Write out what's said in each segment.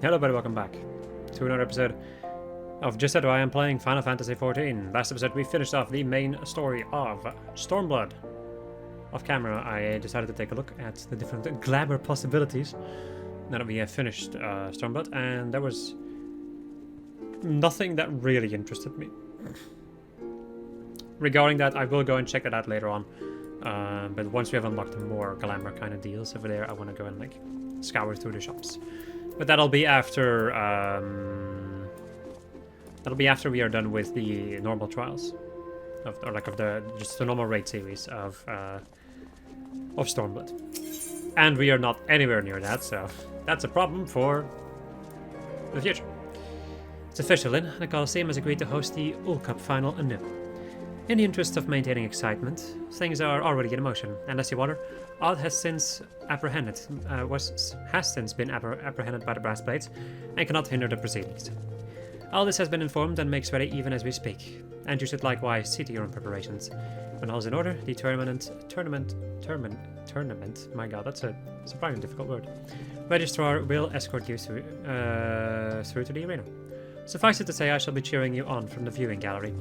Hello everybody, welcome back to another episode of Just Said I am playing Final Fantasy XIV. Last episode we finished off the main story of Stormblood. Off camera I decided to take a look at the different glamour possibilities now that we have finished Stormblood, and there was nothing that really interested me. Regarding that, I will go and check that out later on, but once we have unlocked more glamour kind of deals over there, I want to go and like scour through the shops. But that'll be after we are done with the normal trials, of just the normal raid series of Stormblood, and we are not anywhere near that, so that's a problem for the future. It's official, then. The Coliseum has agreed to host the Ul Cup final anew. In the interest of maintaining excitement, things are already in motion, and as you wonder, Odd has since been apprehended by the brass plates and cannot hinder the proceedings. All this has been informed and makes ready even as we speak, and you should likewise see to your own preparations. When all is in order, the tournament, my god, that's a surprisingly difficult word. Registrar will escort you through to the arena. Suffice it to say, I shall be cheering you on from the viewing gallery.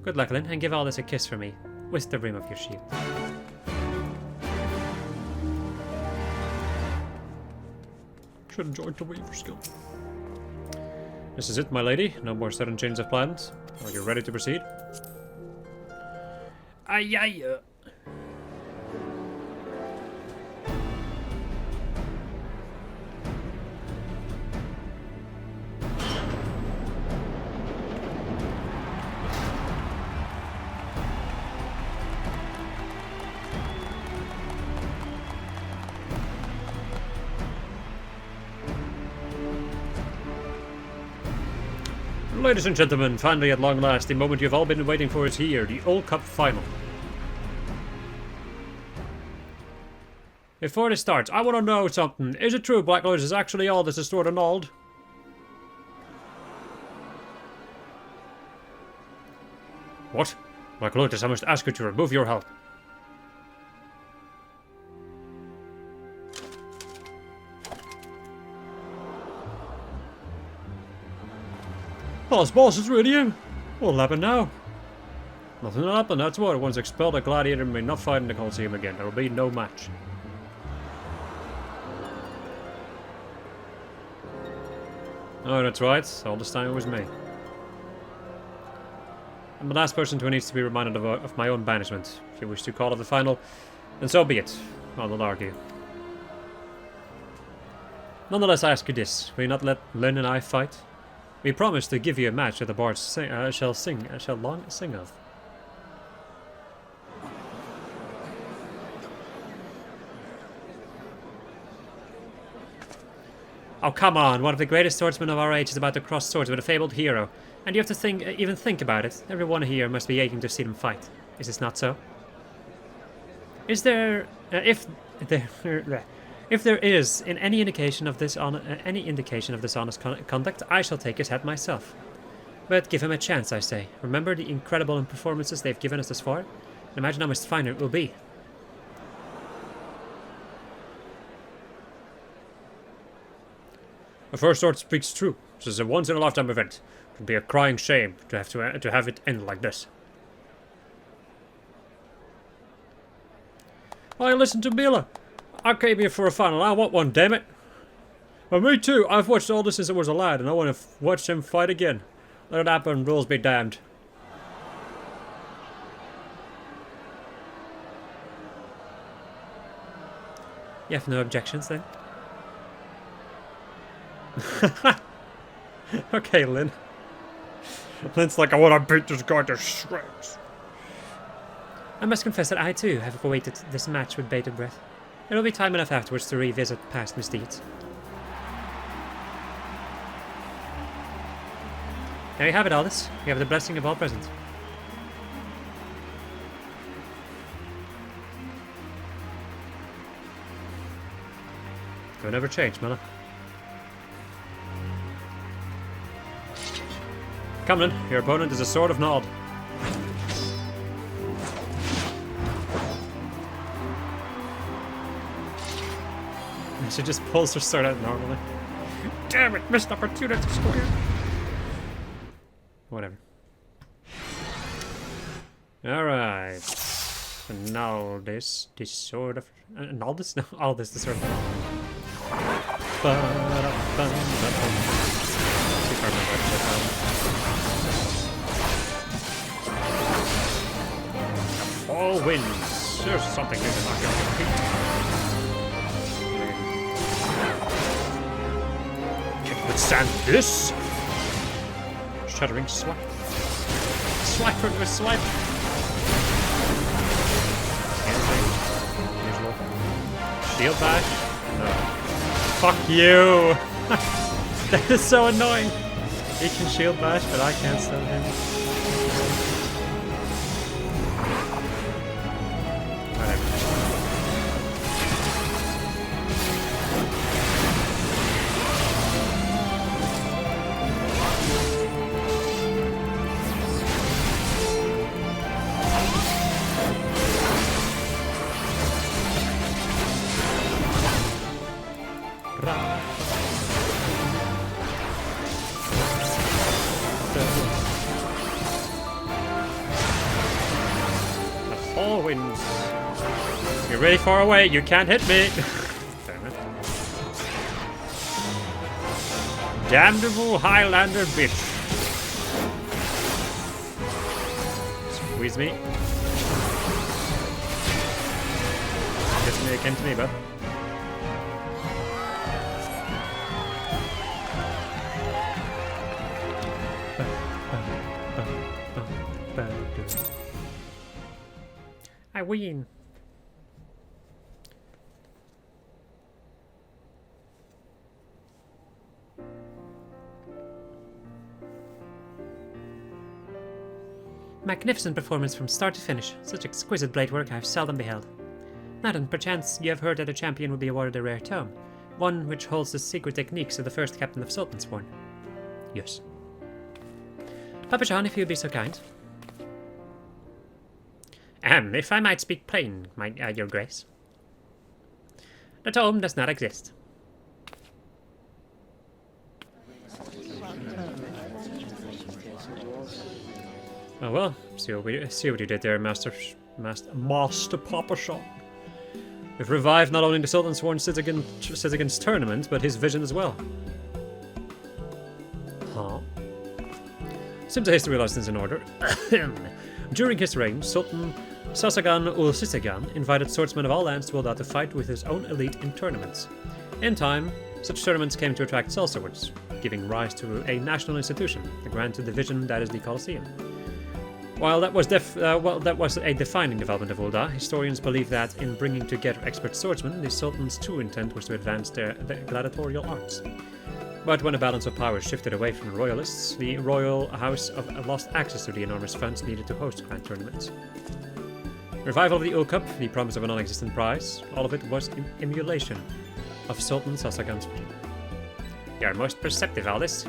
Good luck, Lynn, and give all this a kiss for me, with the rim of your shield. Should have joined the Weaver skill. This is it, my lady. No more sudden change of plans. Are you ready to proceed? Aye, aye. Ladies and gentlemen, finally at long last, the moment you've all been waiting for is here, the Ul Cup final. Before this starts, I want to know something. Is it true Black Lotus is actually all this is stored annulled? What? Black Lotus, I must ask you to remove your help. Boss is really him. What'll happen now? Nothing will happen, that's what. Once expelled, a gladiator may not fight in the Coliseum again. There will be no match. Oh, that's right. All this time it was me. I'm the last person who needs to be reminded of my own banishment. If you wish to call it the final, then so be it. I will argue. Nonetheless, I ask you this. Will you not let Lynn and I fight? We promise to give you a match that the bards shall long sing of. Oh, come on. One of the greatest swordsmen of our age is about to cross swords with a fabled hero. And you have to even think about it. Everyone here must be aching to see them fight. Is this not so? Is there... If there is any indication of this honest conduct, I shall take his head myself. But give him a chance, I say. Remember the incredible performances they've given us thus far? And imagine how much finer it will be. The first sword speaks true. This is a once-in-a-lifetime event. It would be a crying shame to have it end like this. Why, listen to Mila. I came here for a final. I want one, damn it. Well, me too. I've watched all this since I was a lad, and I want to watch him fight again. Let it happen. Rules be damned. You have no objections, then? Okay, Lynn. Lynn's like, I want to beat this guy to shreds. I must confess that I, too, have awaited this match with bated breath. There will be time enough afterwards to revisit past misdeeds. There you have it, Aldous. You have the blessing of all present. Don't ever change, Miller. Come then, your opponent is a Sword of Nod. She just pulls her sword out normally. Damn it, missed opportunity square. Whatever. Alright. So now this sort of... and all this? No, all this sort of... All wins. There's something new to knock out your feet. Can withstand this? Shuddering swipe. Swipe for the swipe. Usual. Shield bash? No. Fuck you! That is so annoying. He can shield bash, but I can't stun him. All wins. You're really far away. You can't hit me. Damn it. Damnable Highlander bitch. Squeeze me. Gets me again to me, bud. I win. Magnificent performance from start to finish. Such exquisite blade work I have seldom beheld. Now then, perchance you have heard that a champion will be awarded a rare tome, one which holds the secret techniques of the first captain of Sultansworn. Yes. Papa John, if you would be so kind. If I might speak plain, your grace. The tome does not exist. Oh well, see what you did there, Master Papa John. We've revived not only the Sultansworn Citizens tournament, but his vision as well. Huh? Seems a history lessons in order. During his reign, Sultan Sasagan ul Sisagan invited swordsmen of all lands to Ul'dah to fight with his own elite in tournaments. In time, such tournaments came to attract sellswords, giving rise to a national institution, the Grand Division that is the Colosseum. While that was a defining development of Ul'dah, historians believe that in bringing together expert swordsmen, the Sultan's true intent was to advance the gladiatorial arts. But when the balance of power shifted away from the royalists, the royal house lost access to the enormous funds needed to host grand tournaments. Revival of the Ul Cup, the promise of a non-existent prize, all of it was in emulation of Sultan Sasagan's vision. You are most perceptive, Aldous.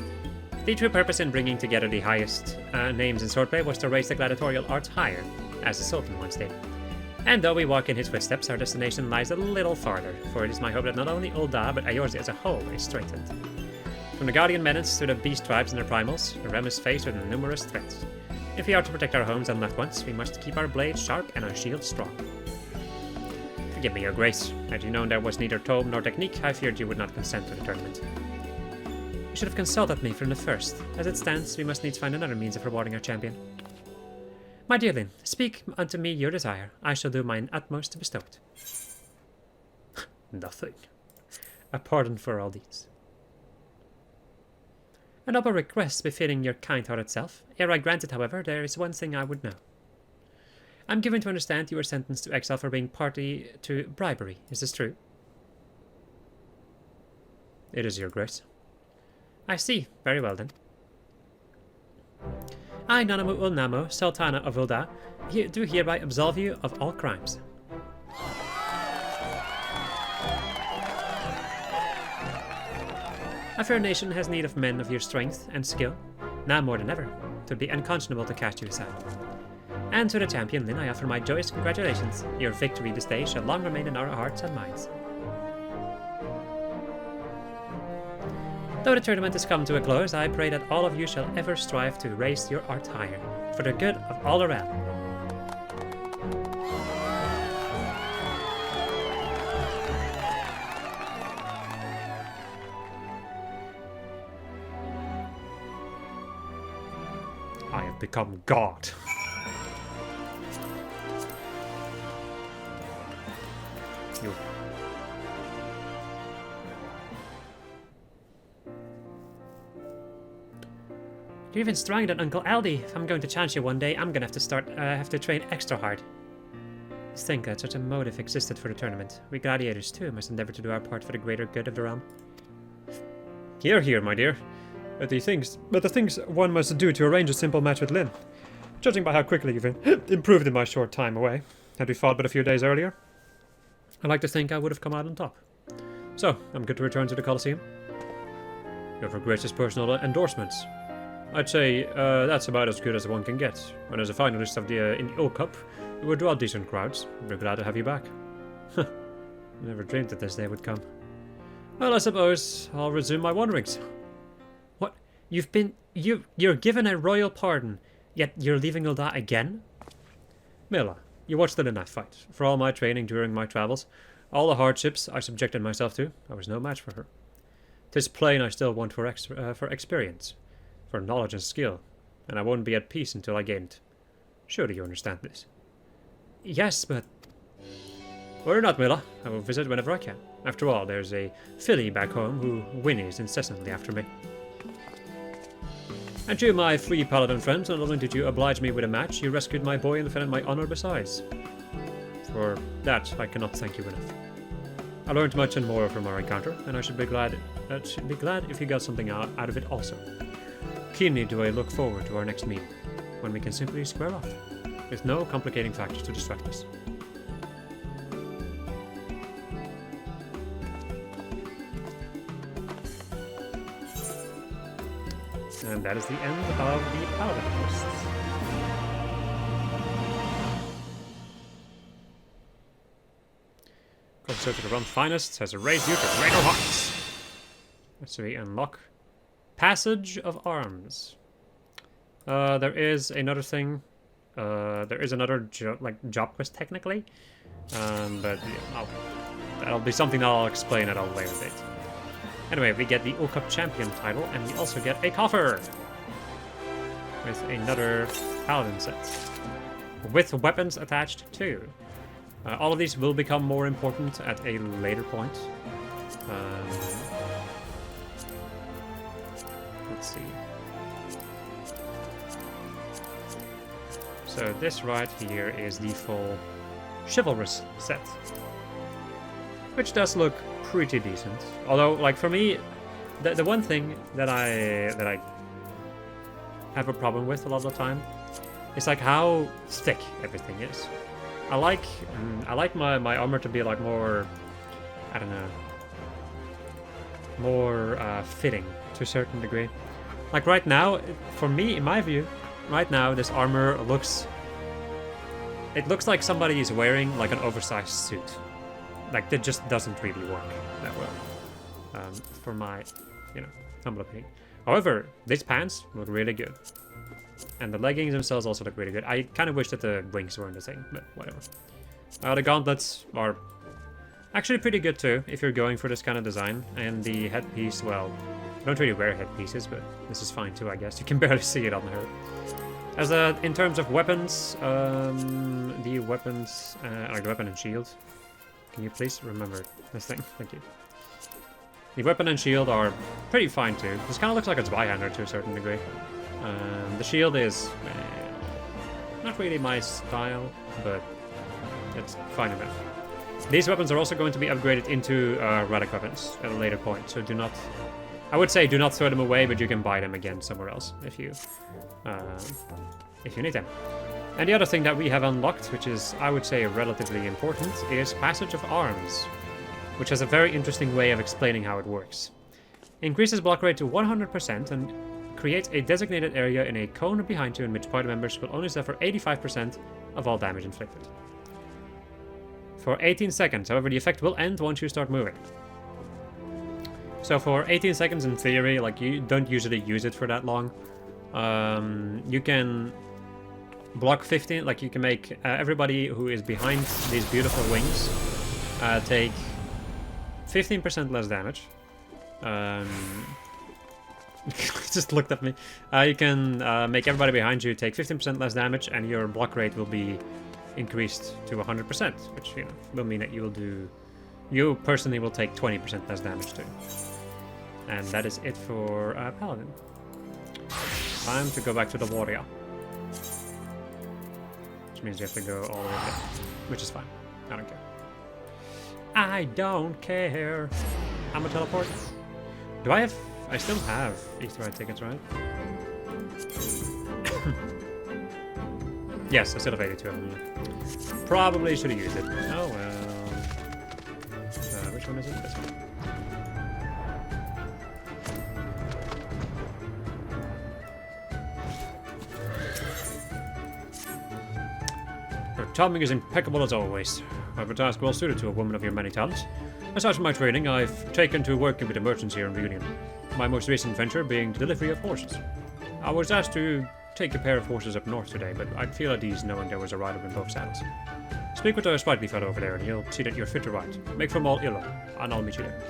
The true purpose in bringing together the highest names in swordplay was to raise the gladiatorial arts higher, as the Sultan once did. And though we walk in his footsteps, our destination lies a little farther, for it is my hope that not only Ul'dah, but Eorzea as a whole is strengthened. From the Guardian Menace to the beast tribes and their primals, the realm is faced with numerous threats. If we are to protect our homes and loved ones, we must keep our blades sharp and our shields strong. Forgive me, your grace. Had you known there was neither tome nor technique, I feared you would not consent to the tournament. You should have consulted me from the first. As it stands, we must needs find another means of rewarding our champion. My dearling, speak unto me your desire. I shall do mine utmost to bestow it. Nothing. A pardon for all these. A noble request befitting your kind-hearted self. Ere I grant it, however, there is one thing I would know. I'm given to understand you are sentenced to exile for being party to bribery. Is this true? It is, your grace. I see. Very well, then. I, Nanamu ul Namo, Sultana of Ul'dah, do hereby absolve you of all crimes. A fair nation has need of men of your strength and skill. Now more than ever, it would be unconscionable to cast you aside. And to the champion, Lyn, I offer my joyous congratulations. Your victory this day shall long remain in our hearts and minds. Though the tournament is come to a close, I pray that all of you shall ever strive to raise your art higher, for the good of all around. I have become God. You. You're even stronger than Uncle Aldi. If I'm going to challenge you one day, I'm gonna have to train extra hard. Just think that such a motive existed for the tournament. We gladiators too must endeavor to do our part for the greater good of the realm. Hear, hear, my dear. But the things one must do to arrange a simple match with Lyn. Judging by how quickly you've improved in my short time away. Had we fought but a few days earlier, I'd like to think I would have come out on top. So, I'm good to return to the Colosseum. You have her gracious personal endorsements. I'd say that's about as good as one can get. And as a finalist of in the O Cup, you would draw decent crowds. We're glad to have you back. Never dreamed that this day would come. Well, I suppose I'll resume my wanderings. What? You're given a royal pardon, yet you're leaving Ul'dah again? Milla, you watched the knife fight. For all my training during my travels, all the hardships I subjected myself to, I was no match for her. 'Tis plain I still want for experience, for knowledge and skill, and I won't be at peace until I gain it. Surely you understand this. Yes, but... Worry not, Milla. I will visit whenever I can. After all, there's a filly back home who whinnies incessantly after me. And you, my free paladin friends, not only did you oblige me with a match, you rescued my boy and defended my honor besides. For that, I cannot thank you enough. I learned much and more from our encounter, and I should be glad if you got something out of it also. Keenly do I look forward to our next meeting, when we can simply square off, with no complicating factors to distract us. And that is the end of the Paladin quests. Closer to the realm's finest has raised you to greater heights. So we unlock Passage of Arms. There is another thing. There is another job quest technically, but yeah, that'll be something that I'll explain at a later date. Anyway, we get the O Cup Champion title, and we also get a coffer with another Paladin set with weapons attached too. All of these will become more important at a later point. Let's see. So this right here is the full Chivalrous set, which does look pretty decent. Although, like, for me, the one thing that I have a problem with a lot of the time is like how thick everything is. I like my armor to be like more, I don't know, more fitting to a certain degree. Like right now, for me, in my view, right now this armor looks like somebody is wearing like an oversized suit. Like, that just doesn't really work that well, for my, humble opinion. However, these pants look really good. And the leggings themselves also look really good. I kind of wish that the wings weren't the same, but whatever. The gauntlets are actually pretty good too, if you're going for this kind of design. And the headpiece, well, I don't really wear headpieces, but this is fine too, I guess. You can barely see it on her. As in terms of weapons, the weapons, like the weapon and shield. Can you please remember this thing? Thank you. The weapon and shield are pretty fine too. This kind of looks like a Zweihander to a certain degree. The shield is not really my style, but it's fine enough. These weapons are also going to be upgraded into relic weapons at a later point, so do not throw them away, but you can buy them again somewhere else if you need them. And the other thing that we have unlocked, which is, I would say, relatively important, is Passage of Arms, which has a very interesting way of explaining how it works. Increases block rate to 100% and creates a designated area in a cone behind you in which party members will only suffer 85% of all damage inflicted. For 18 seconds, however, the effect will end once you start moving. So for 18 seconds in theory, like you don't usually use it for that long. You can block 15, like you can make everybody who is behind these beautiful wings take 15% less damage. Just looked at me. You can make everybody behind you take 15% less damage, and your block rate will be increased to 100%, which will mean that you personally will take 20% less damage too. And that is it for Paladin. Time to go back to the warrior. Which means you have to go all the way down. Which is fine. I don't care. I don't care. I'm a teleport. Do I have... I still have Easter tickets, right? Yes, I still have 82 of them. Probably should have used it. Oh well. Which one is it? This one. Your timing is impeccable as always. I have a task well suited to a woman of your many talents. Aside from my training, I've taken to working with the merchants here in Reunion. My most recent venture being the delivery of horses. I was asked to take a pair of horses up north today, but I'd feel at ease knowing there was a rider in both saddles. Speak with the sprightly fellow over there, and he'll see that you're fit to ride. Make from all illo, and I'll meet you there.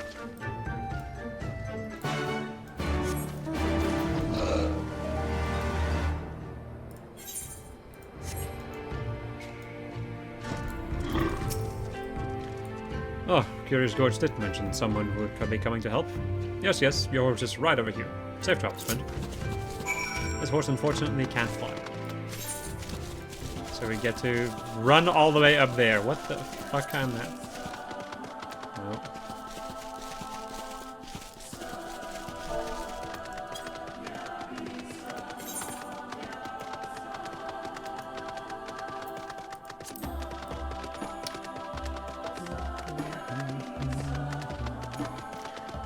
Oh, Curious Gorge did mention someone would be coming to help. Yes, your horse is right over here. Safe travels, friend. This horse unfortunately can't fly. So we get to run all the way up there. What the fuck can that? Oh.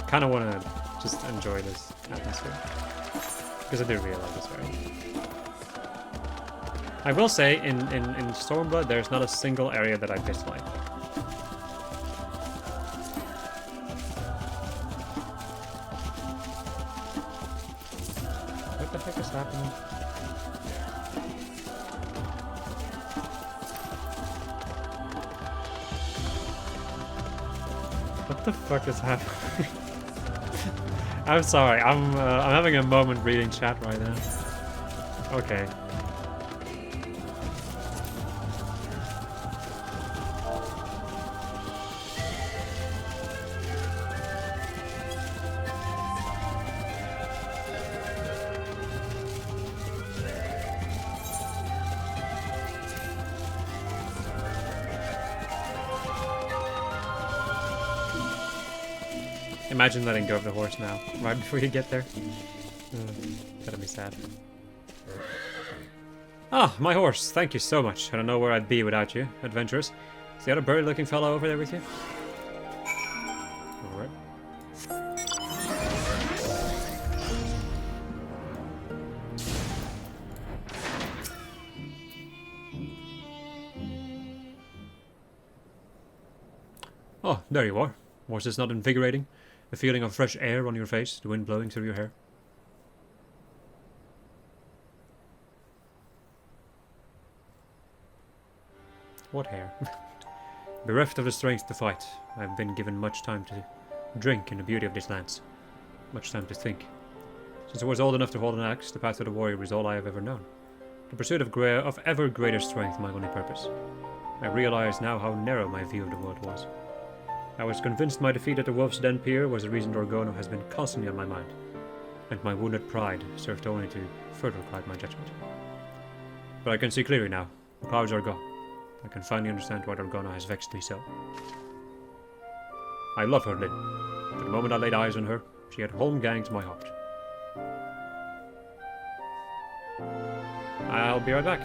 Kind of want to just enjoy this atmosphere because I do really like this area. I will say in Stormblood there's not a single area that I dislike. What the heck is happening? What the fuck is happening? I'm sorry, I'm having a moment reading chat right now. Okay. Imagine letting go of the horse now, right before you get there. That'll be sad. Ah, my horse. Thank you so much. I don't know where I'd be without you, adventurers. Is the other bird-looking fellow over there with you? Alright. Oh, there you are. Was this not invigorating? The feeling of fresh air on your face, the wind blowing through your hair. What hair? Bereft of the strength to fight, I have been given much time to drink in the beauty of these lands. Much time to think. Since I was old enough to hold an axe, the path to the warrior is all I have ever known. The pursuit of ever greater strength my only purpose. I realize now how narrow my view of the world was. I was convinced my defeat at the Wolf's Den Pier was the reason Orgono has been constantly on my mind, and my wounded pride served only to further cloud my judgment. But I can see clearly now. The clouds are gone. I can finally understand why Orgono has vexed me so. I love her, Lyn. But the moment I laid eyes on her, she had home-ganged my heart. I'll be right back.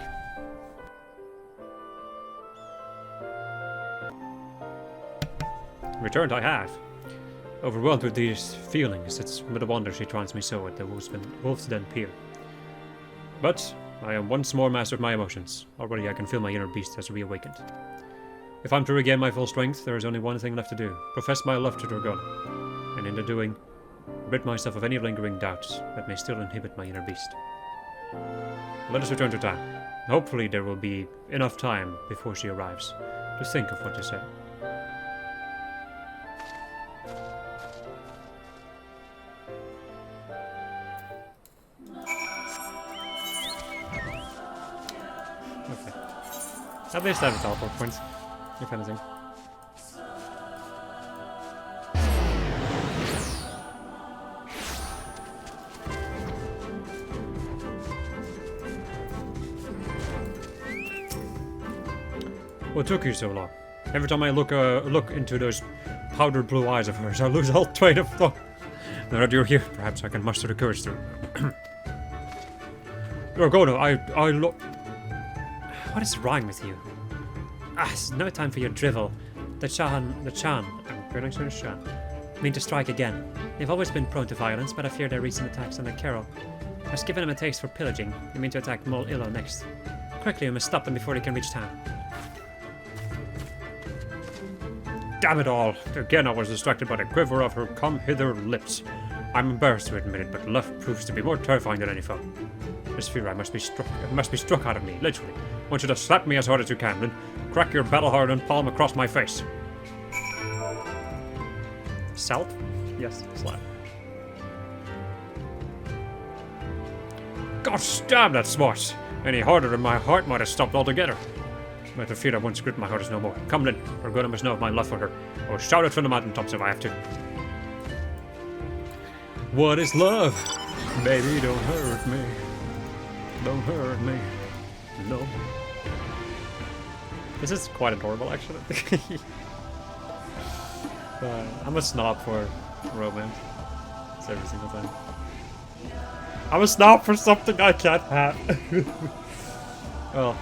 Returned I have. Overwhelmed with these feelings, it's little wonder she taunts me so at the Wolf's Den Pier. But I am once more master of my emotions. Already I can feel my inner beast has reawakened. If I'm to regain my full strength, there is only one thing left to do. Profess my love to Orgono. And in the doing, rid myself of any lingering doubts that may still inhibit my inner beast. Let us return to town. Hopefully there will be enough time before she arrives to think of what to say. Okay. At least I have a teleport point, if anything. What took you so long? Every time I look into those powdered blue eyes of hers, I lose all train of thought. Now that you're here, perhaps I can muster the courage to. Gorgono, I look. What is wrong with you? It's no time for your drivel. The Chan, I'm pronouncing it Chan, mean to strike again. They've always been prone to violence, but I fear their recent attacks on the Carol has given them a taste for pillaging. They mean to attack Mol Illo next. Quickly, we must stop them before they can reach town. Damn it all! Again I was distracted by the quiver of her come-hither lips. I'm embarrassed to admit it, but love proves to be more terrifying than any foe. This fear must be struck out of me, literally. I want you to slap me as hard as you can, then crack your battle-hardened palm across my face. Salt? Yes, slap. Gosh damn, that's smart! Any harder and my heart might have stopped altogether. But the fear that once gripped my heart is no more. Come then, Gorgono must know of my love for her. I will shout it from the mountaintops if I have to. What is love? Baby, don't hurt me. Don't hurt me. No. This is quite adorable, actually. I'm a snob for romance. It's every single time. I'm a snob for something I can't have. Well.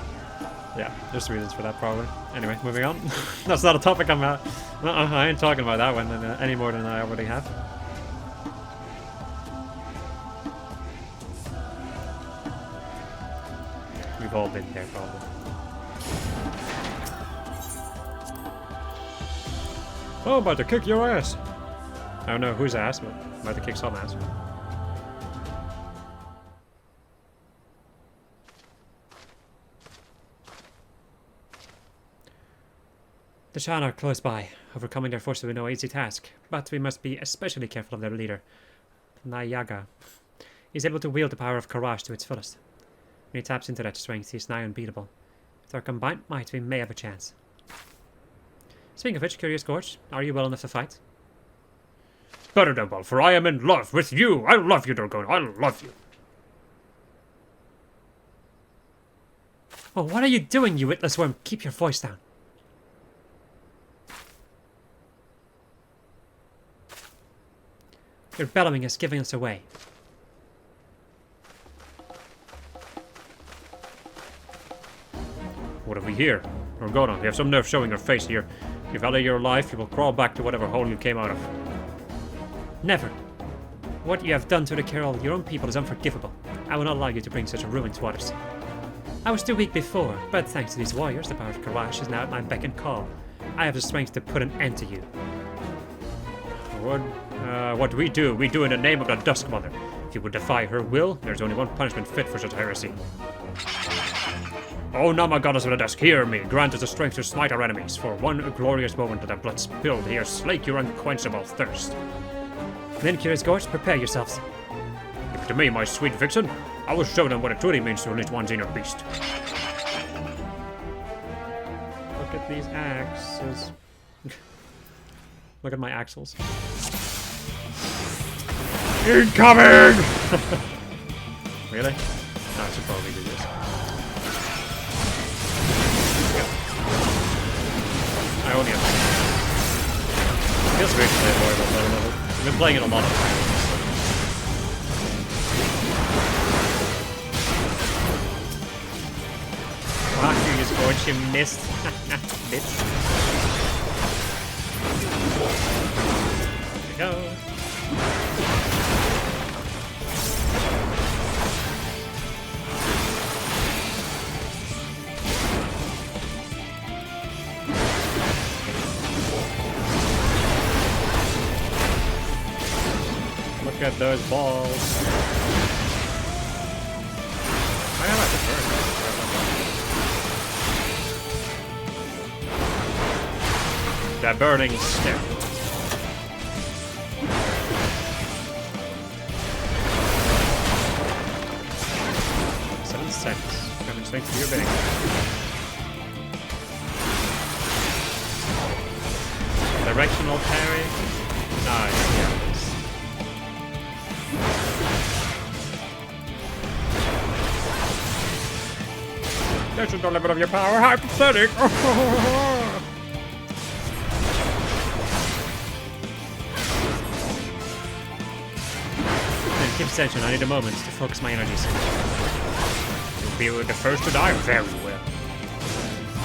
Yeah, there's reasons for that, probably. Anyway, moving on. That's not a topic I'm at. I ain't talking about that one any more than I already have. We've all been there, probably. Oh, I'm about to kick your ass. I don't know whose ass, but I'm about to kick some ass. The Shan are close by. Overcoming their forces will be no easy task, but we must be especially careful of their leader, Nayaga. He's able to wield the power of Karash to its fullest. When he taps into that strength, he's nigh unbeatable. With our combined might, we may have a chance. Speaking of which, Curious Gorge, are you well enough to fight? Better than well, for I am in love with you. I love you, Gorgono. I love you. Well, what are you doing, you witless worm? Keep your voice down. Your bellowing is giving us away. What have we here? Gorgono, you have some nerve showing your face here. If you value your life, you will crawl back to whatever hole you came out of. Never. What you have done to the Carol, your own people, is unforgivable. I will not allow you to bring such a ruin to others. I was too weak before, but thanks to these warriors, the power of Karash is now at my beck and call. I have the strength to put an end to you. What we do in the name of the Dusk Mother. If you would defy her will, there's only one punishment fit for such heresy. Oh, now my goddess of the dusk, hear me. Grant us the strength to smite our enemies. For one glorious moment that their blood spilled here, slake your unquenchable thirst. Then, Curious Gorge, prepare yourselves. Give it to me, my sweet vixen. I will show them what it truly means to unleash one's inner beast. Look at these axes. Look at my axles. Incoming! Really? No, I should probably do this. I only have... It feels weird to play a warrior level. I've been playing it a lot of times. Wow, Curious Gorge, you missed. Bitch. There we go. Look at those balls. I like the bird. The burning step. Coming straight to your bag. Directional parry. Nice. There's the limit of your power. Hypothetic. Keep attention. I need a moment to focus my energies. Be the first to die very well.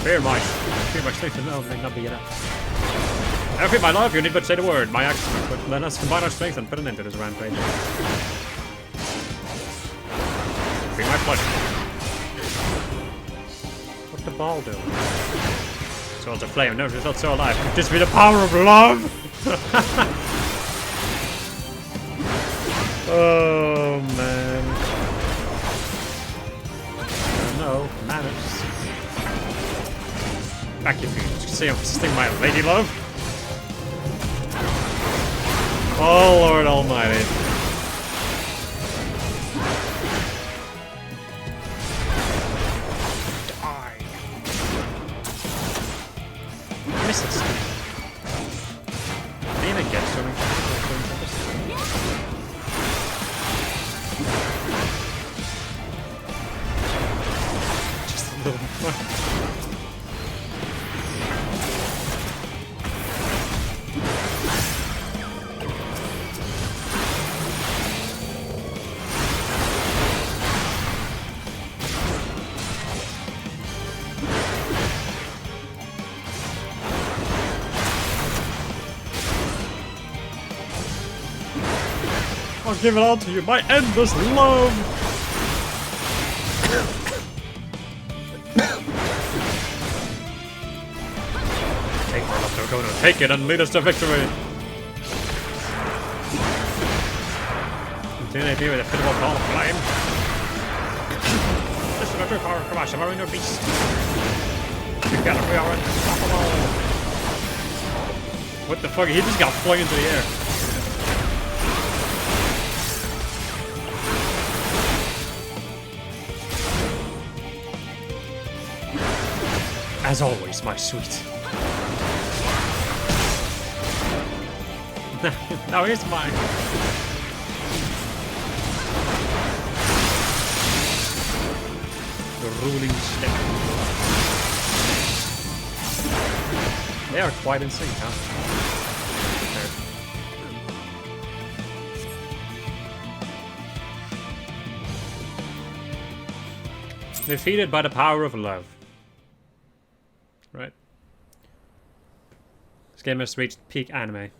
Fear my strength and love may not be enough. Every my love, you need but say the word. My action, but let us combine our strength and put an end to this rampage. Be my pleasure. What's the ball doing? Swords of flame, no, it's not so alive. Could this be the power of love? Oh man. No, manners. Back your feet. You see I'm resisting my lady love? Oh Lord Almighty. Die. Misses. Didn't even get so many. Just a little more. I'll give it all to you, my endless love! Take our love, we're going to take it and lead us to victory! Continue with a pitiful ball of flame. This is a true power of Kamash, a marine beast. Together we are unstoppable! What the fuck? He just got flung into the air. As always, my sweet. Now here's mine. The ruling step. They are quite in sync, huh? Defeated by the power of love. Right. This game has reached peak anime.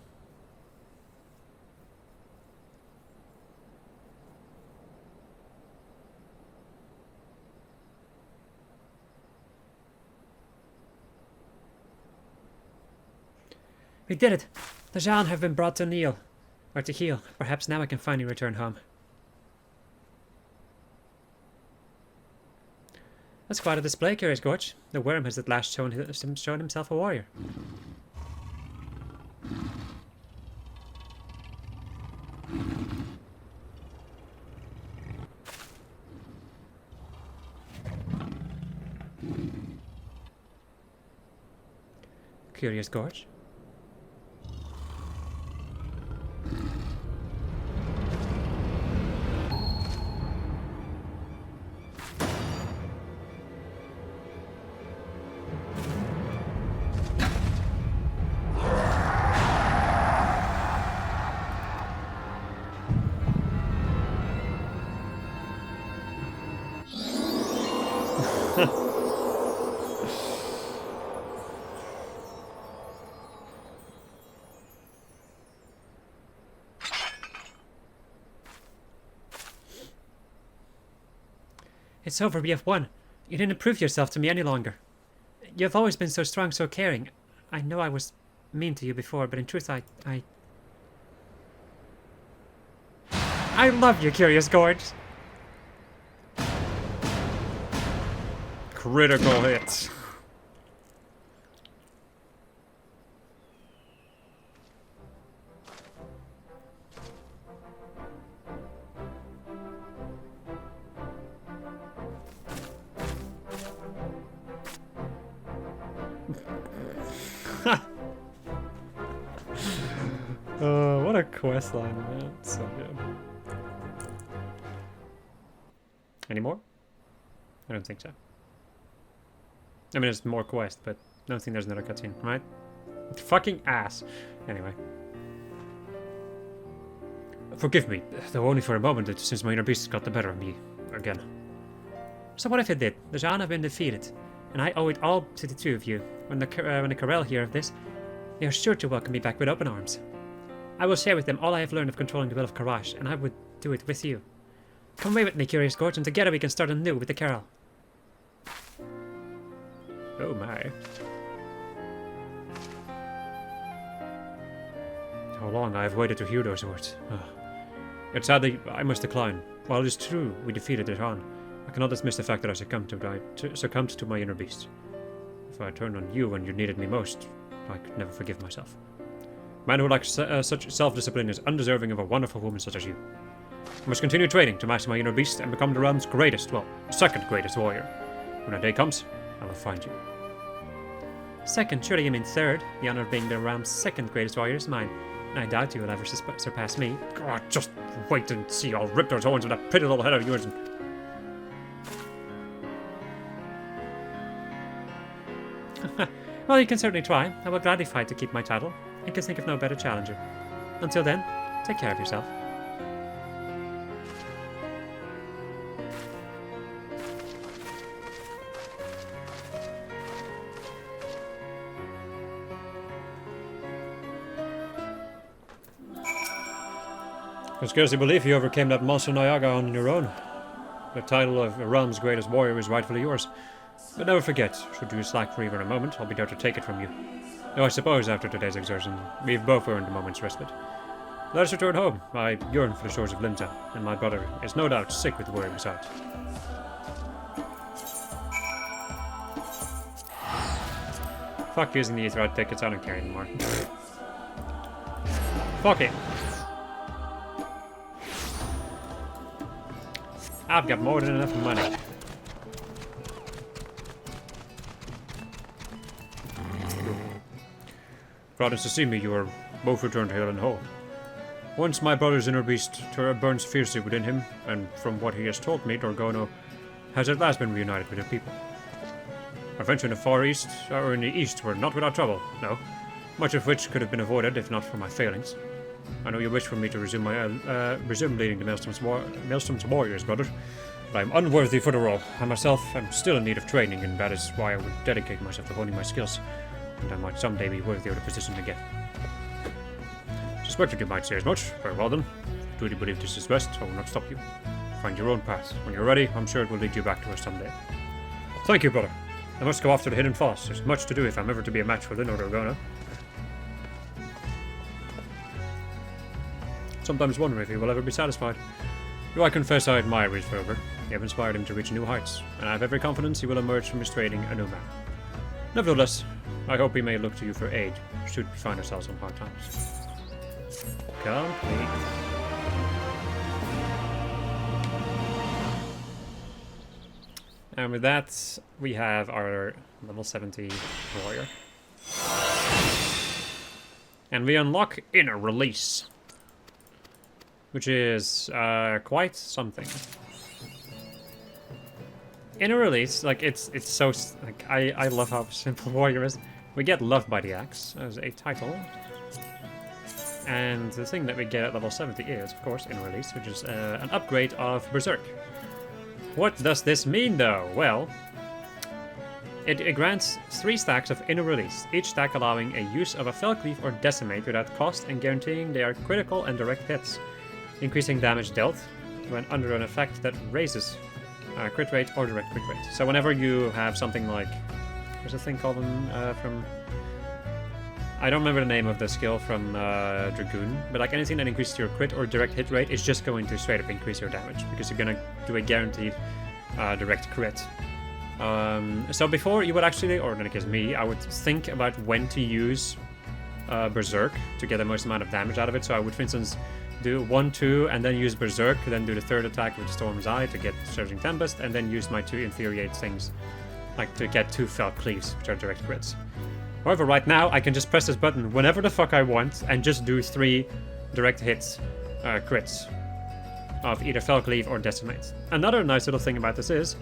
We did it! The Jean have been brought to kneel. Or to heal. Perhaps now I can finally return home. That's quite a display, Curious Gorge. The worm has at last shown himself a warrior. Curious Gorge. It's over, we have won. You didn't prove yourself to me any longer. You have always been so strong, so caring. I know I was mean to you before, but in truth I... I love you, Curious Gorge. Critical hits. What a quest line, man. It's so good. Any more? I don't think so. I mean, there's more quest, but I don't think there's another cutscene, right? Fucking ass. Anyway. Forgive me, though only for a moment, since my inner beast got the better of me again. So what if it did? The Zhaan have been defeated, and I owe it all to the two of you. When the Karel hear of this, they are sure to welcome me back with open arms. I will share with them all I have learned of controlling the will of Karash, and I would do it with you. Come away with me, Curious Gorge, and together we can start anew with the Karel. Oh my. How long I have waited to hear those words. Yet sadly, I must decline. While it is true we defeated the Zhaan, I cannot dismiss the fact that I succumbed to my inner beast. If I turned on you when you needed me most, I could never forgive myself. A man who lacks such self-discipline is undeserving of a wonderful woman such as you. I must continue training to master my inner beast and become the realm's greatest, well, second greatest warrior. When that day comes, I will find you. Second? Surely you mean third. The honor of being the realm's second greatest warrior is mine. And I doubt you will ever surpass me. God, just wait and see. I'll rip those horns with that pretty little head of yours and... Well, you can certainly try. I will gladly fight to keep my title. I can think of no better challenger. Until then, take care of yourself. I scarcely believe you overcame that monster Niaga on your own. The title of the realm's greatest warrior is rightfully yours. But never forget, should you slack for even a moment, I'll be there to take it from you. Though I suppose after today's exertion, we've both earned a moment's respite. Let us return home. I yearn for the shores of Limta, and my brother is no doubt sick with worry besides. Fuck using the Aetheryte tickets, I don't care anymore. Fuck it. I've got more than enough money. Glad to see me, you are both returned to Hill and Hall. Once my brother's inner beast burns fiercely within him, and from what he has told me, Dorgono has at last been reunited with the people. Adventure in the Far East, or in the East, were not without trouble, no. Much of which could have been avoided if not for my failings. I know you wish for me to resume leading the Maelstrom's warriors, brother, but I am unworthy for the role. I myself am still in need of training, and that is why I would dedicate myself to honing my skills, and I might someday be worthy of the position again. Suspected you might say as much. Very well then. If you truly believe this is best, I will not stop you. Find your own path. When you're ready, I'm sure it will lead you back to us someday. Thank you, brother. I must go off to the Hidden Foss. There's much to do if I'm ever to be a match for Lynn or Dorgono. Sometimes wonder if he will ever be satisfied. Though I confess I admire his fervor. You have inspired him to reach new heights, and I have every confidence he will emerge from his training a new man. Nevertheless, I hope we may look to you for aid, should we find ourselves in hard times. Complete. And with that, we have our level 70 warrior. And we unlock Inner Release, which is quite something. Inner Release, like it's so like I love how simple warrior is. We get Loved by the Axe as a title, and the thing that we get at level 70 is, of course, Inner Release, which is an upgrade of Berserk. What does this mean, though? Well, it grants 3 stacks of Inner Release, each stack allowing a use of a Fell Cleave or Decimate without cost and guaranteeing they are critical and direct hits, increasing damage dealt when under an effect that raises crit rate or direct crit rate. So whenever you have something like, there's a thing called from I don't remember the name of the skill from Dragoon, but like anything that increases your crit or direct hit rate is just going to straight up increase your damage because you're gonna do a guaranteed direct crit. So before you would actually, or in any case me, I would think about when to use Berserk to get the most amount of damage out of it. So I would, for instance, do 1, 2, and then use Berserk, then do the third attack with Storm's Eye to get Surging Tempest, and then use my 2 infuriate things, like to get 2 Fell Cleaves, which are direct crits. However, right now, I can just press this button whenever the fuck I want, and just do 3 direct hits, crits, of either Fell Cleave or Decimate. Another nice little thing about this is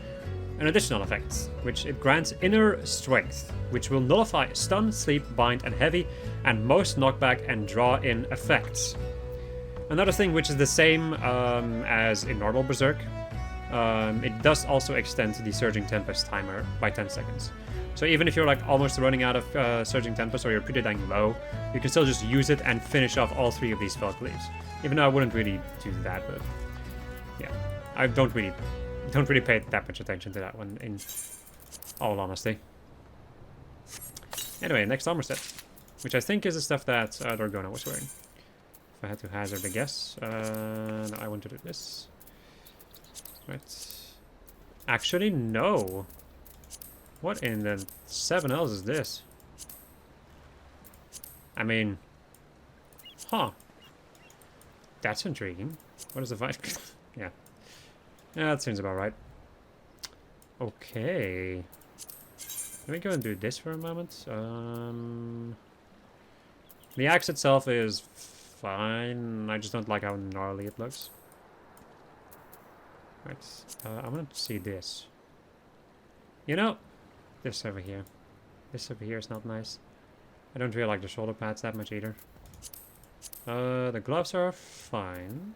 an additional effect, which it grants Inner Strength, which will nullify Stun, Sleep, Bind, and Heavy, and most knockback and draw-in effects. Another thing which is the same as in normal Berserk, it does also extend the Surging Tempest timer by 10 seconds. So even if you're like almost running out of Surging Tempest or you're pretty dang low, you can still just use it and finish off all 3 of these Fell Cleaves. Even though I wouldn't really do that, but yeah, I don't really pay that much attention to that one, in all honesty. Anyway, next armor set, which I think is the stuff that Dorgona was wearing. If I had to hazard a guess, no, I want to do this. Right. Actually, no. What in the 7 else is this? I mean, huh. That's intriguing. What is the vibe? Yeah. Yeah, that seems about right. Okay. Let me go and do this for a moment. The axe itself is fine. I just don't like how gnarly it looks. Right. I want to see this. You know, this over here. This over here is not nice. I don't really like the shoulder pads that much either. The gloves are fine.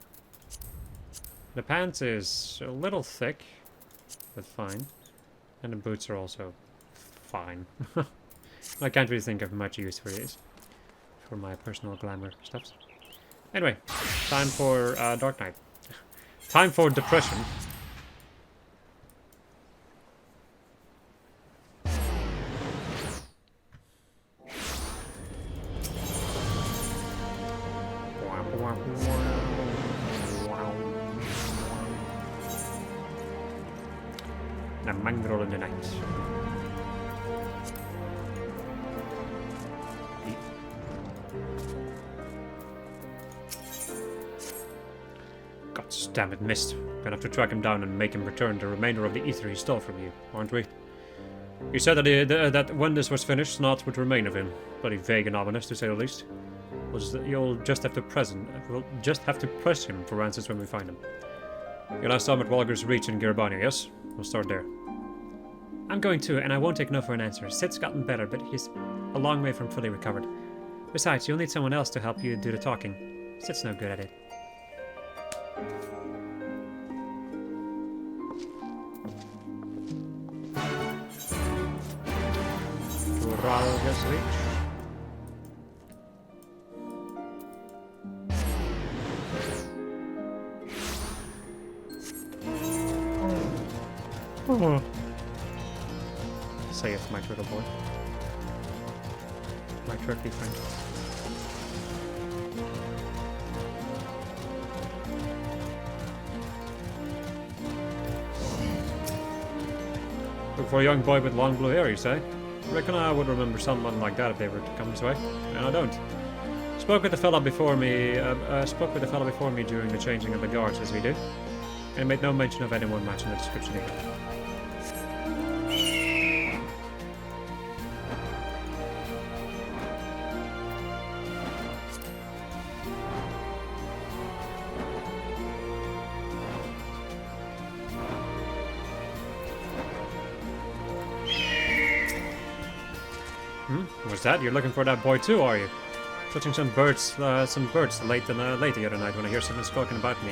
The pants is a little thick, but fine. And the boots are also fine. I can't really think of much use for these. For my personal glamour stuff. Anyway, time for Dark Knight. Time for depression. A mongrel in the night. God damn it, missed. Gonna have to track him down and make him return the remainder of the ether he stole from you, aren't we? You said that when this was finished, naught would remain of him. Bloody vague and ominous, to say the least. You'll just have to press him for answers when we find him. You last saw him at Walger's Reach in Garabania, yes? We'll start there. I'm going to, and I won't take no for an answer. Sid's gotten better, but he's a long way from fully recovered. Besides, you'll need someone else to help you do the talking. Sid's no good at it. To Walger's Reach. Oh. Say it, my turtle boy. My turkey friend. Look for a young boy with long blue hair, you say? Reckon I would remember someone like that if they were to come this way. And I don't. Spoke with the fella before me during the changing of the guards, as we do. And made no mention of anyone matching the description either. What's that? You're looking for that boy too, are you? Touching some birds late the other night when I hear something spoken about me.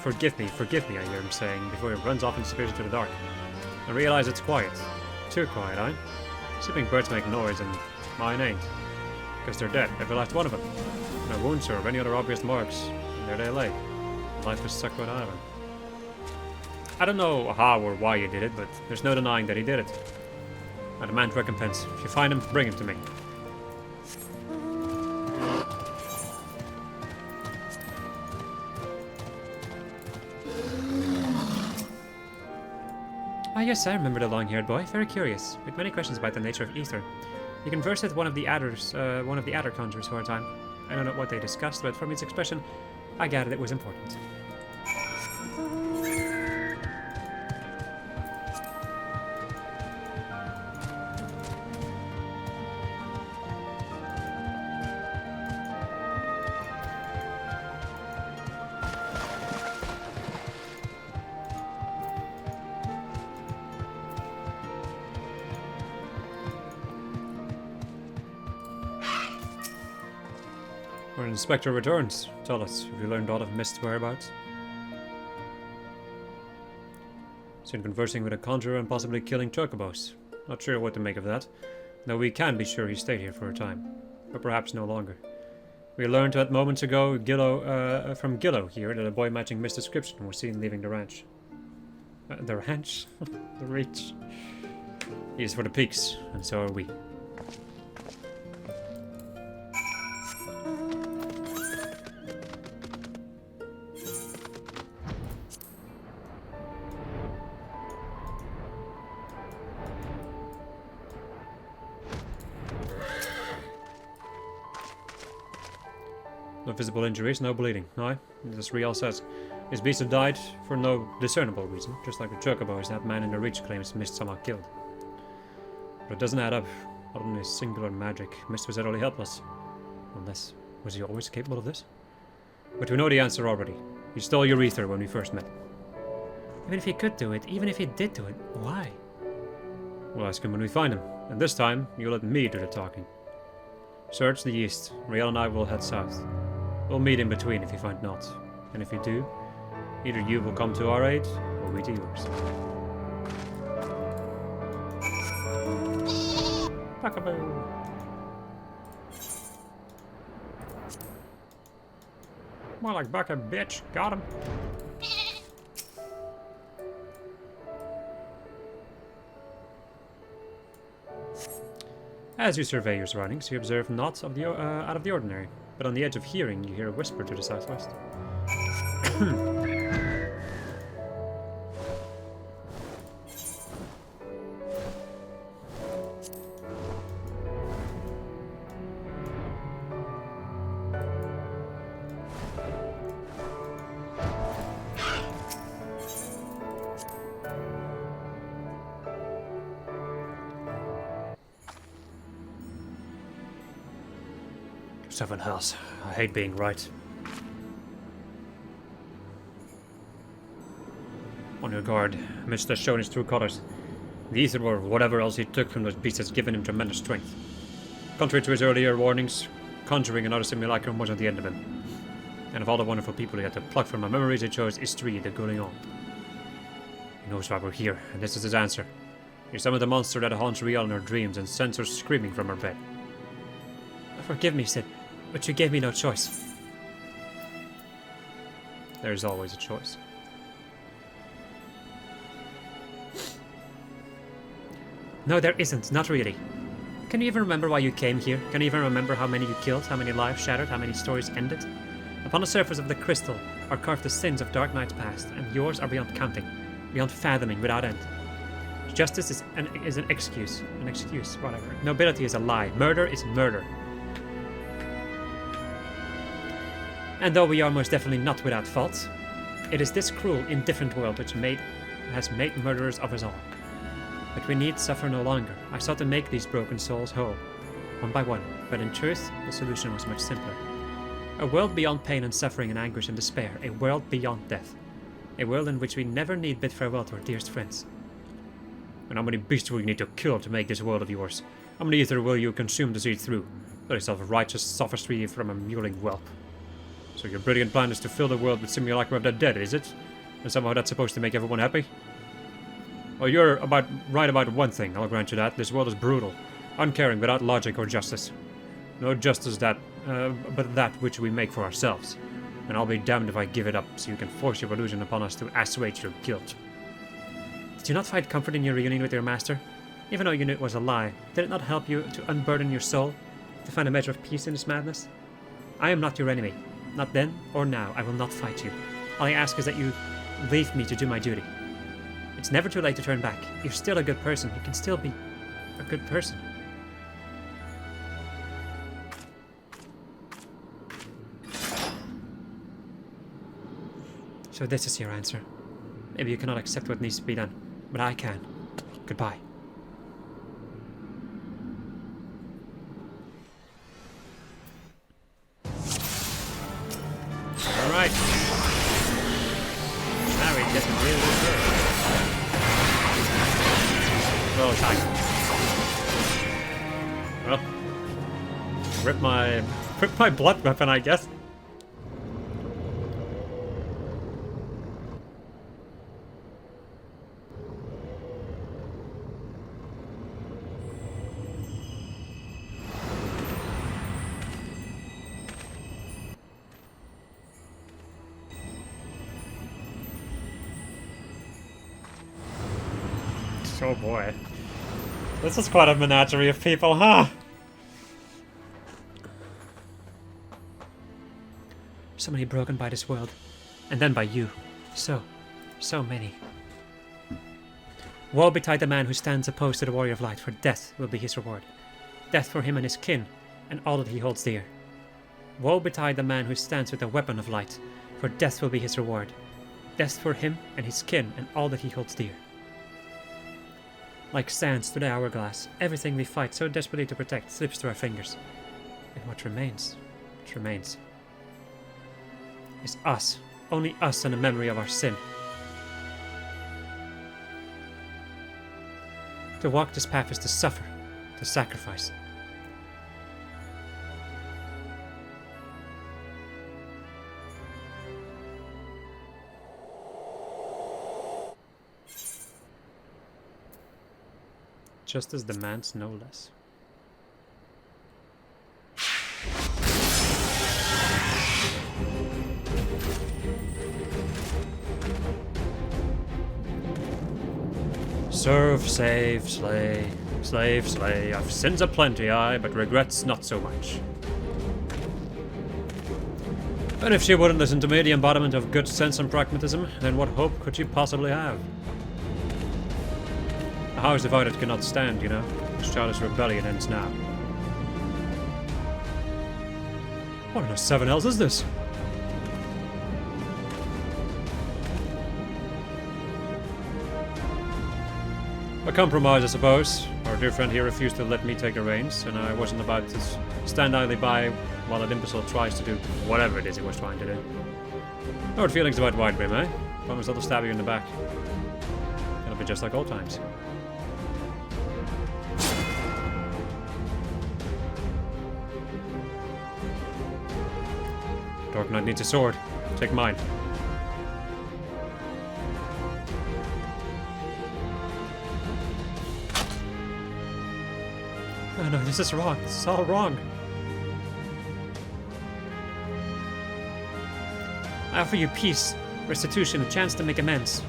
Forgive me, I hear him saying, before he runs off and disappears into the dark. I realize it's quiet. Too quiet, eh? Sleeping birds make noise, and mine ain't. Because they're dead, every last one of them. No wounds or any other obvious marks, and there they lay. Life is sucked right out of them. I don't know how or why he did it, but there's no denying that he did it. I demand recompense. If you find him, bring him to me. yes, I remember the long-haired boy. Very curious, with many questions about the nature of ether. He conversed with one of the adder conjurers for a time. I don't know what they discussed, but from his expression, I gathered it was important. When Inspector returns, tell us, have you learned aught of Mist's whereabouts? Seen conversing with a conjurer and possibly killing chocobos. Not sure what to make of that, though we can be sure he stayed here for a time, but perhaps no longer. We learned that moments ago from Gillo here that a boy matching Mist's description was seen leaving the ranch. The ranch? The reach. He is for the peaks, and so are we. No visible injuries, no bleeding. Aye, as Riel says. His beast had died for no discernible reason, just like the chocobos that man in the Reach claims Mist somehow killed. But it doesn't add up. Other than his singular magic, Mist was utterly helpless. Unless, was he always capable of this? But we know the answer already. He stole your ether when we first met. Even if he could do it, even if he did do it, why? We'll ask him when we find him, and this time, you'll let me do the talking. Search the east. Riel and I will head south. We'll meet in between if you find naught. And if you do, either you will come to our aid, or we to yours. Bakaboo! More like Baka, bitch. Got him. As you survey your surroundings, you observe naught of out of the ordinary. But on the edge of hearing, you hear a whisper to the southwest. Seven hells. I hate being right. On your guard, Mist has shown his true colors. The ether or whatever else he took from those beasts has given him tremendous strength. Contrary to his earlier warnings, conjuring another simulacrum wasn't the end of him. And of all the wonderful people he had to pluck from my memories, he chose ffXIV the Goulion. He knows why we're here, and this is his answer. He summoned the monster that haunts Riel in her dreams and sends her screaming from her bed. Forgive me, Sid. But you gave me no choice. There's always a choice. No, there isn't. Not really. Can you even remember why you came here? Can you even remember how many you killed? How many lives shattered? How many stories ended? Upon the surface of the crystal are carved the sins of dark nights past, and yours are beyond counting, beyond fathoming, without end. Justice is an excuse. An excuse, whatever. Nobility is a lie. Murder is murder. And though we are most definitely not without fault, it is this cruel, indifferent world which has made murderers of us all. But we need suffer no longer. I sought to make these broken souls whole, one by one, but in truth, the solution was much simpler. A world beyond pain and suffering and anguish and despair, a world beyond death. A world in which we never need bid farewell to our dearest friends. And how many beasts will you need to kill to make this world of yours? How many ether will you consume to see it through? Let yourself a righteous sophistry from a mewling whelp. So your brilliant plan is to fill the world with simulacra of the dead, is it? And somehow that's supposed to make everyone happy? Well, you're right about one thing, I'll grant you that. This world is brutal, uncaring, without logic or justice. No justice but that which we make for ourselves. And I'll be damned if I give it up so you can force your illusion upon us to assuage your guilt. Did you not find comfort in your reunion with your master? Even though you knew it was a lie, did it not help you to unburden your soul? To find a measure of peace in this madness? I am not your enemy. Not then or now. I will not fight you. All I ask is that you leave me to do my duty. It's never too late to turn back. You're still a good person. You can still be a good person. So this is your answer. Maybe you cannot accept what needs to be done, but I can. Goodbye. Alright. Now we're getting really good. Well, attack. Well, rip my blood weapon, I guess. Oh boy. This is quite a menagerie of people, huh? So many broken by this world. And then by you. So many. Woe betide the man who stands opposed to the warrior of light, for death will be his reward. Death for him and his kin, and all that he holds dear. Woe betide the man who stands with a weapon of light, for death will be his reward. Death for him and his kin, and all that he holds dear. Like sands through the hourglass, everything we fight so desperately to protect slips through our fingers. And what remains, is us. Only us and the memory of our sin. To walk this path is to suffer, to sacrifice. Justice demands no less. Serve, save, slay, slave, slay. I've sins aplenty, aye, but regrets not so much. And if she wouldn't listen to me, the embodiment of good sense and pragmatism, then what hope could she possibly have? A house divided cannot stand, you know. This childish rebellion ends now. What in the seven hells is this? A compromise, I suppose. Our dear friend here refused to let me take the reins, and I wasn't about to stand idly by while an imbecile tries to do whatever it is he was trying to do. No hard feelings about Whitebrim, eh? Promise not to stab you in the back. It'll be just like old times. Dark Knight needs a sword. Take mine. Oh no, this is wrong. This is all wrong. I offer you peace, restitution, a chance to make amends.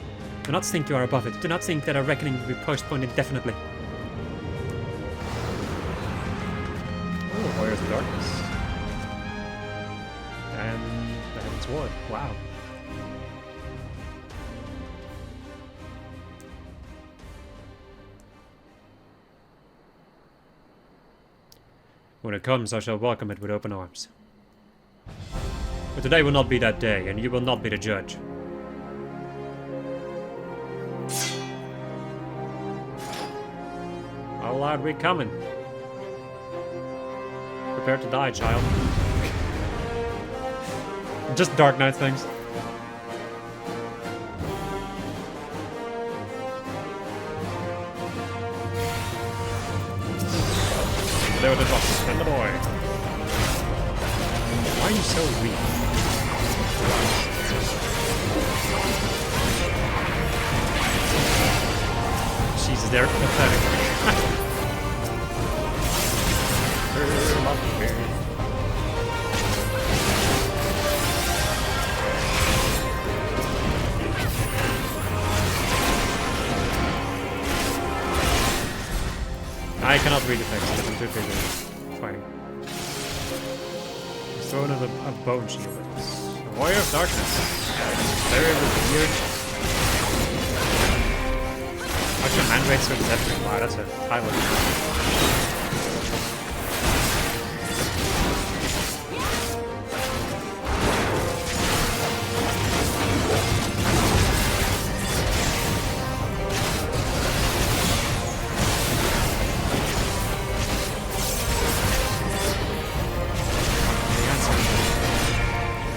Do not think you are above it. Do not think that our reckoning will be postponed indefinitely. Oh, Warriors of Darkness. And the Heaven's Ward. Wow. When it comes, I shall welcome it with open arms. But today will not be that day, and you will not be the judge. How loud we coming? Prepare to die, child. Just Dark Knight things. There with the box and the boy. Why are you so weak? Jesus, they're pathetic. I cannot read effects because I'm too busy fighting. He's throwing a bone shield. A Warrior of Darkness. Very weird. Actually, Mandrake's so deceptive. Wow, that's a title.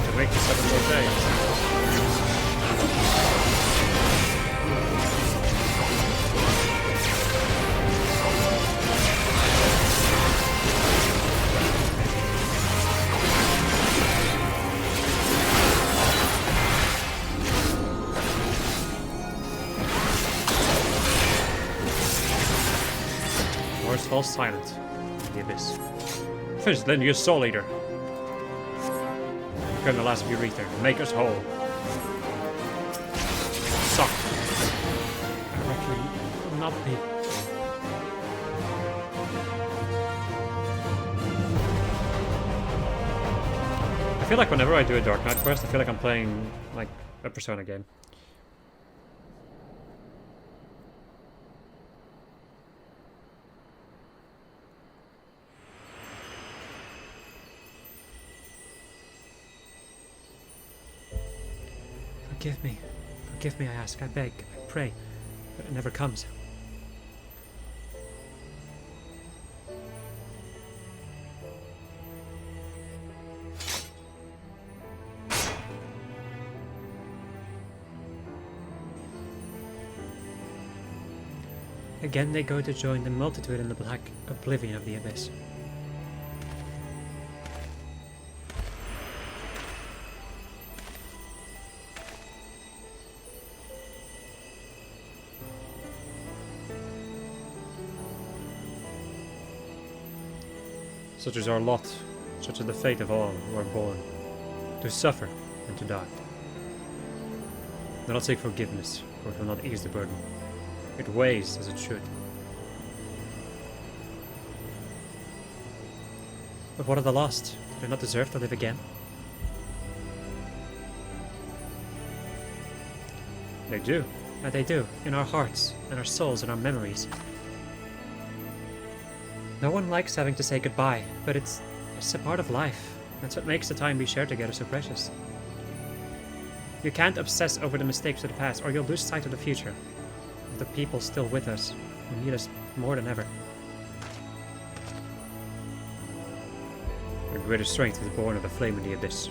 To wait for 7 more days. Horse falls silent in the abyss. First, then you soul eater. Become the last of urethra. Make us whole. Suck. I reckon not be. I feel like whenever I do a Dark Knight quest, I feel like I'm playing like a Persona game. Forgive me, I ask, I beg, I pray, but it never comes. Again they go to join the multitude in the black oblivion of the abyss. Such is our lot, such is the fate of all who are born, to suffer and to die. Do not seek forgiveness, for it will not ease the burden. It weighs as it should. But what of the lost? Do they not deserve to live again? They do, and they do, in our hearts, and our souls, and our memories. No one likes having to say goodbye, but it's a part of life. That's what makes the time we share together so precious. You can't obsess over the mistakes of the past, or you'll lose sight of the future. Of the people still with us, who need us more than ever. Our greatest strength is born of the flame in the abyss.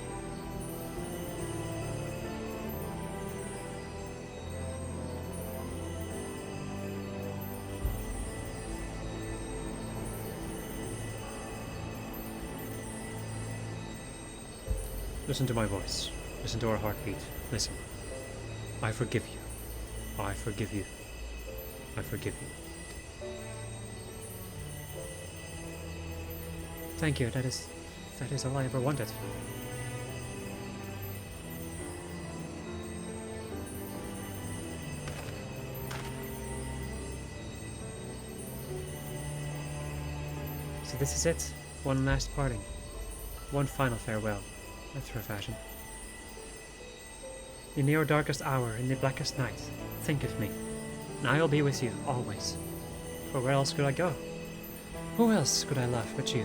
Listen to my voice. Listen to our heartbeat. Listen. I forgive you. I forgive you. I forgive you. Thank you. That is all I ever wanted. So this is it. One last parting. One final farewell. That's her fashion. In your darkest hour, in the blackest night, think of me, and I will be with you always. For where else could I go? Who else could I love but you?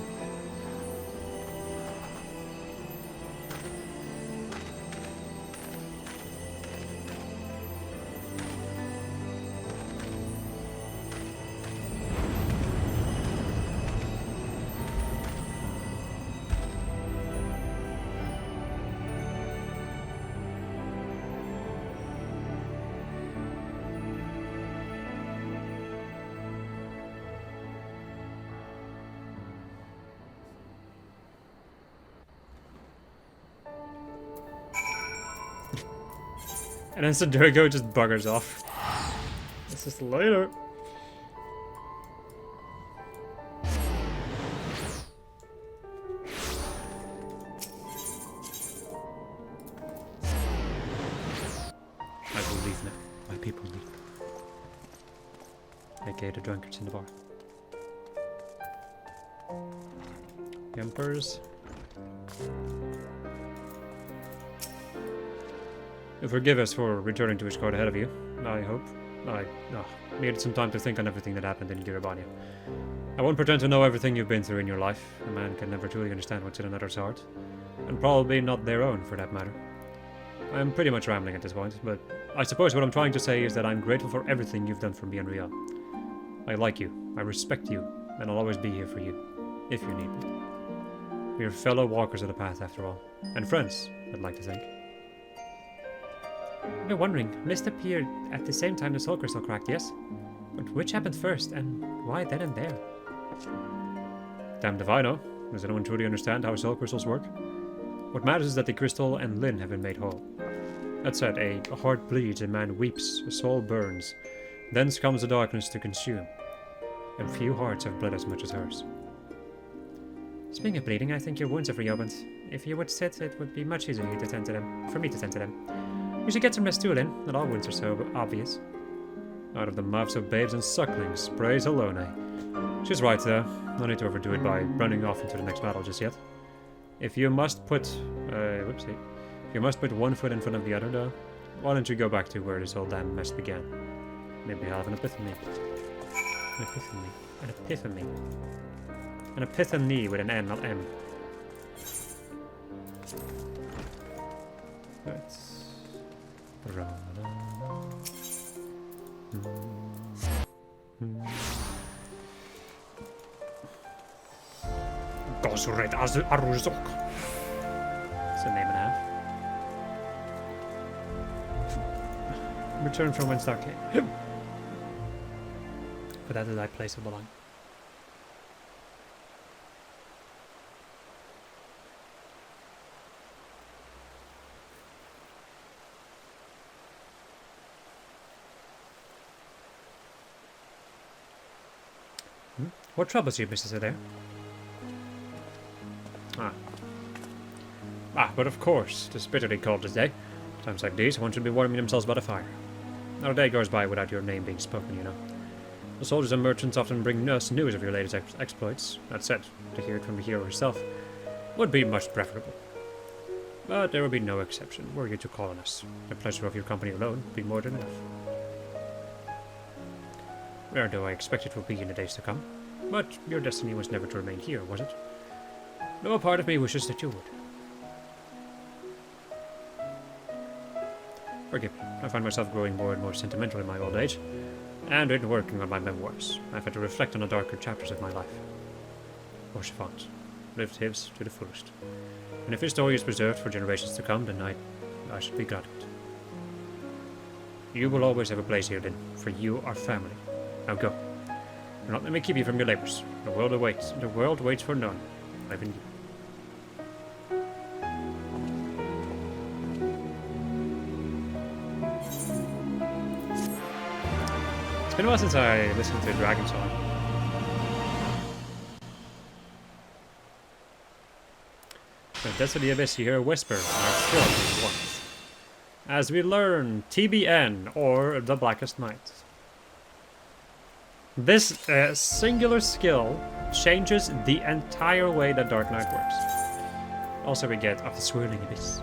And then Sadurgo just buggers off. This is later. I will leave now. My people leave. AKA the drunkards in the bar. The Emperors. Forgive us for returning to his court ahead of you. I hope. Needed some time to think on everything that happened in Girabania. I won't pretend to know everything you've been through in your life. A man can never truly understand what's in another's heart. And probably not their own, for that matter. I'm pretty much rambling at this point, but I suppose what I'm trying to say is that I'm grateful for everything you've done for me and Riel. I like you, I respect you, and I'll always be here for you, if you need me. We're fellow walkers of the path, after all. And friends, I'd like to think. I've been wondering, Mist appeared at the same time the soul crystal cracked, yes? But which happened first, and why then and there? Damned if I know. Does anyone truly understand how soul crystals work? What matters is that the crystal and Lyn have been made whole. That said, a heart bleeds, a man weeps, a soul burns. Thence comes the darkness to consume. And few hearts have bled as much as hers. Speaking of bleeding, I think your wounds have reopened. If you would sit, it would be much easier to tend to them, for me to tend to them. You should get some rest too, Lyn. Not all wounds are so obvious. Out of the mouths of babes and sucklings, praise Alone. She's right though. No need to overdo it by running off into the next battle just yet. If you must put, whoopsie. If you must put one foot in front of the other though, why don't you go back to where this whole damn mess began? Maybe you'll have an epiphany. An epiphany. An epiphany. An epiphany with an N, not M. Let's... Gosuret Aruzok. That's a name and a half. Return from whence thou came. But that is thy place of belong. What troubles you, Mrs. Adair? But of course, 'tis bitterly cold this day. Times like these, one should be warming themselves by the fire. Not a day goes by without your name being spoken, you know. The soldiers and merchants often bring us news of your latest exploits. That said, to hear it from the hero herself would be much preferable. But there will be no exception, were you to call on us. The pleasure of your company alone would be more than enough. Where do I expect it will be in the days to come? But your destiny was never to remain here, was it? Though a part of me wishes that you would. Forgive me, I find myself growing more and more sentimental in my old age, and in working on my memoirs, I've had to reflect on the darker chapters of my life. Poor Chiffant lived his to the fullest, and if his story is preserved for generations to come, then I should be glad of it. You will always have a place here, Lyn, for you are family. Now go. Do not let me keep you from your labors. The world awaits. The world waits for none. Even you. It's been a while since I listened to Dragon Song. The depths of the abyss, you hear a whisper in our throat once. As we learn TBN, or the Blackest Night. This singular skill changes the entire way that Dark Knight works. Also we get of the swirling abyss.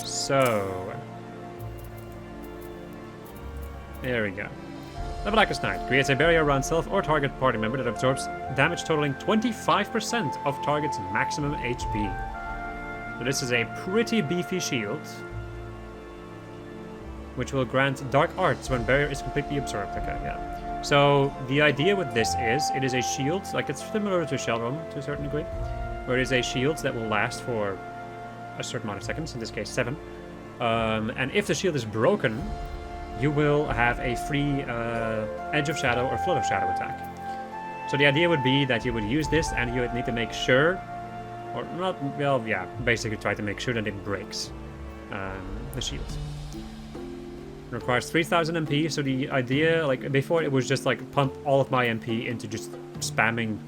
So... there we go. The Blackest Night creates a barrier around self or target party member that absorbs damage totaling 25% of target's maximum HP. So this is a pretty beefy shield, which will grant dark arts when barrier is completely absorbed. Okay, yeah. So the idea with this is, it is a shield, like it's similar to Shellroom to a certain degree, where it is a shield that will last for a certain amount of seconds, in this case 7. And if the shield is broken, you will have a free Edge of Shadow or Flood of Shadow attack. So the idea would be that you would use this and you would need to make sure, or not, well, yeah, basically try to make sure that it breaks the shield. It requires 3000 MP, so the idea, like before it was just like pump all of my MP into just spamming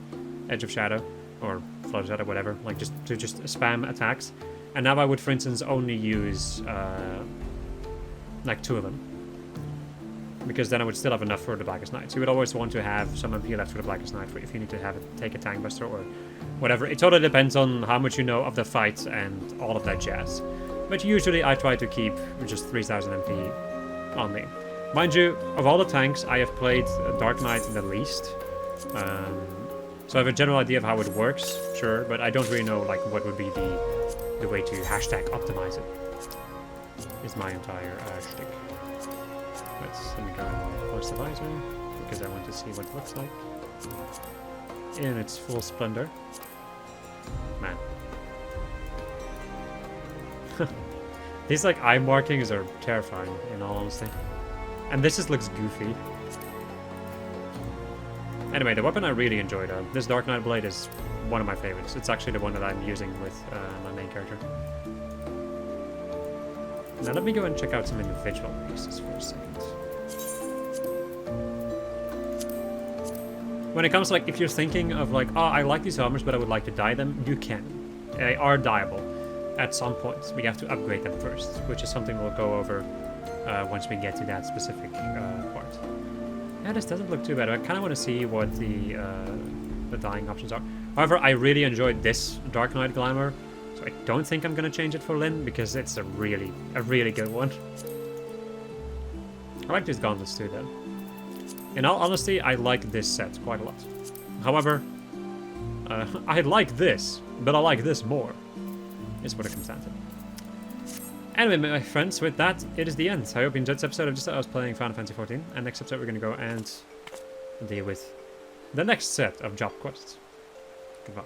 Edge of Shadow or Flood of Shadow, whatever, like just to spam attacks. And now I would, for instance, only use like 2 of them, because then I would still have enough for the Blackest Night. So you would always want to have some MP left for the Blackest Night if you need to have it take a Tank Buster or whatever. It totally depends on how much you know of the fight and all of that jazz. But usually I try to keep just 3000 MP on me. Mind you, of all the tanks, I have played Dark Knight the least. So I have a general idea of how it works, sure, but I don't really know like what would be the way to hashtag optimize it. Is my entire shtick. Let me go and close the visor, because I want to see what it looks like in its full splendor. Man. These like eye markings are terrifying, in all honesty. And this just looks goofy. Anyway, the weapon I really enjoy though. This Dark Knight blade is one of my favorites. It's actually the one that I'm using with my main character. Now let me go and check out some individual pieces for a second. When it comes to like, if you're thinking of like, oh, I like these armors, but I would like to dye them, you can. They are dyeable at some point. We have to upgrade them first, which is something we'll go over once we get to that specific part. Yeah, this doesn't look too bad. I kind of want to see what the dyeing options are. However, I really enjoyed this Dark Knight Glamour, so I don't think I'm going to change it for Lynn, because it's a really good one. I like these gauntlets too, though. In all honesty, I like this set quite a lot. However, I like this, but I like this more, is what it comes down to. Anyway, my friends, with that, it is the end. I hope you enjoyed this episode of I was playing Final Fantasy XIV, and next episode we're going to go and deal with the next set of job quests. Goodbye.